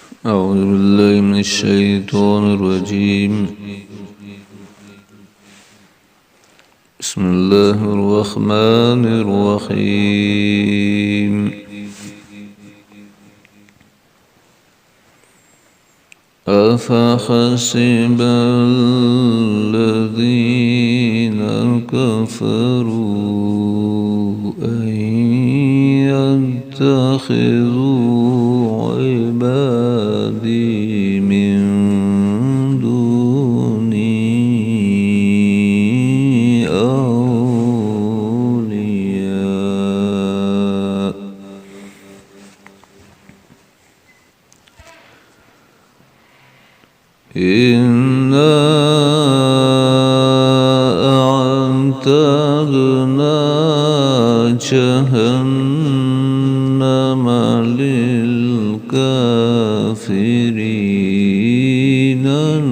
أعوذ بالله من الشيطان الرجيم. بسم الله الرحمن الرحيم. أفحسب الذين كفروا أن يتخذوا عبادي من دوني أولياء إنا أعتدنا جهنم للكافرين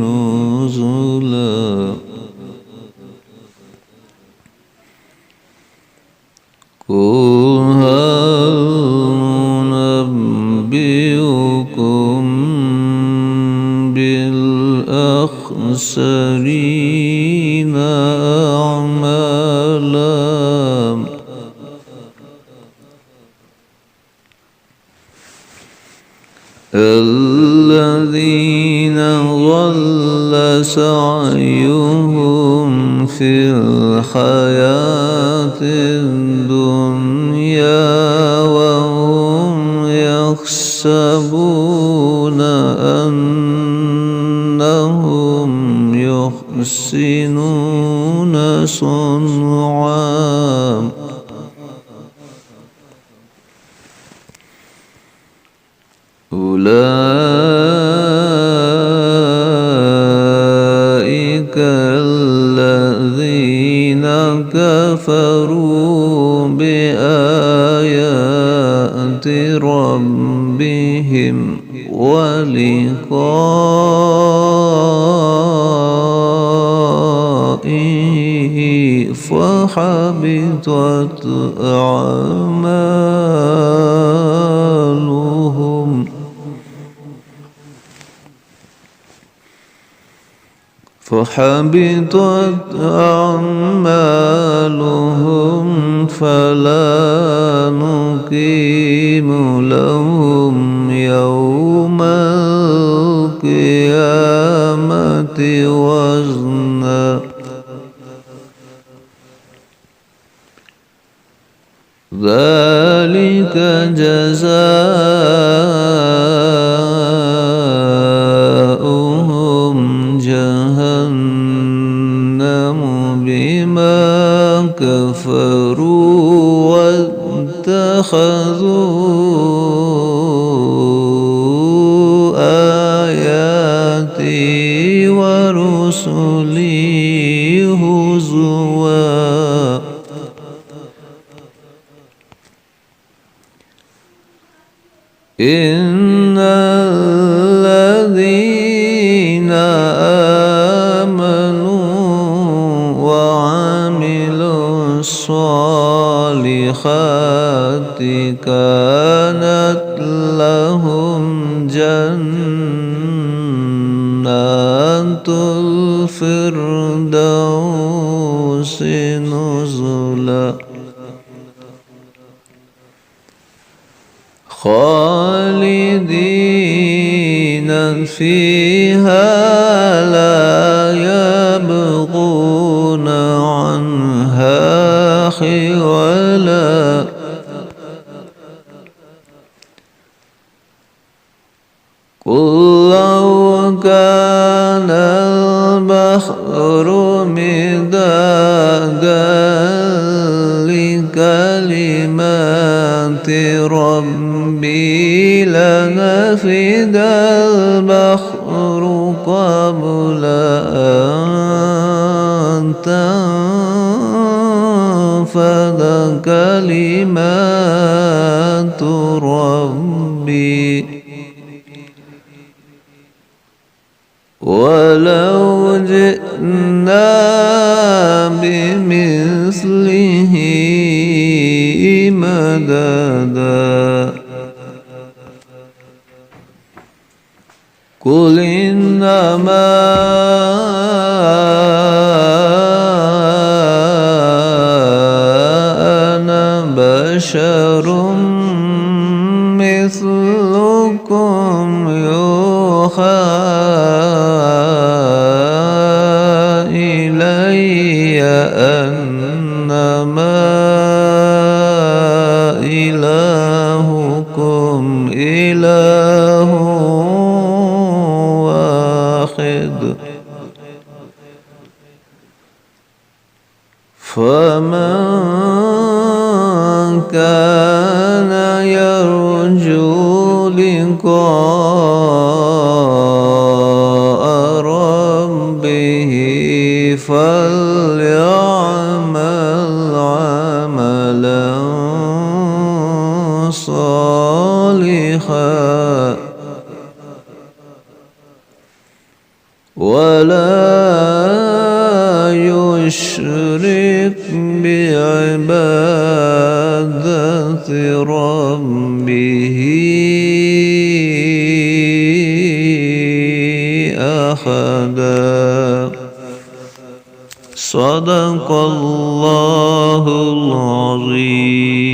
نزلا قل هل ننبئكم بالأخسرين أعمالا الذين ضل سعيهم في الحياة الدنيا وهم يحسبون أنهم يحسنون صنعا أولئك الذين كفروا بآيات ربهم ولقائه فحبطت أعمالهم فلا نقيم لهم يوم القيامة وزنا ذلك جزاؤهم جهنم بما كفروا واتخذوا آياتي ورسلي هزوا إن الذين آمنوا وعملوا الصالحات كانت لهم جنات الفردوس نزلا خالدين فيها لا يبغون عنها حولا قل لو كان البحر مدادا لكلمات ربي لنفد البحر قبل أن تنفد كلمات ربي ولو جئنا بمثله مددا قل إنما أنا بشر مثلكم يوحى إلي أنما إلهكم إله واحد فمن كان يرجو لقاء ربه فليعمل عملا صالحا ولا يشرك بعبادة ربه أحدا. صدق الله العظيم.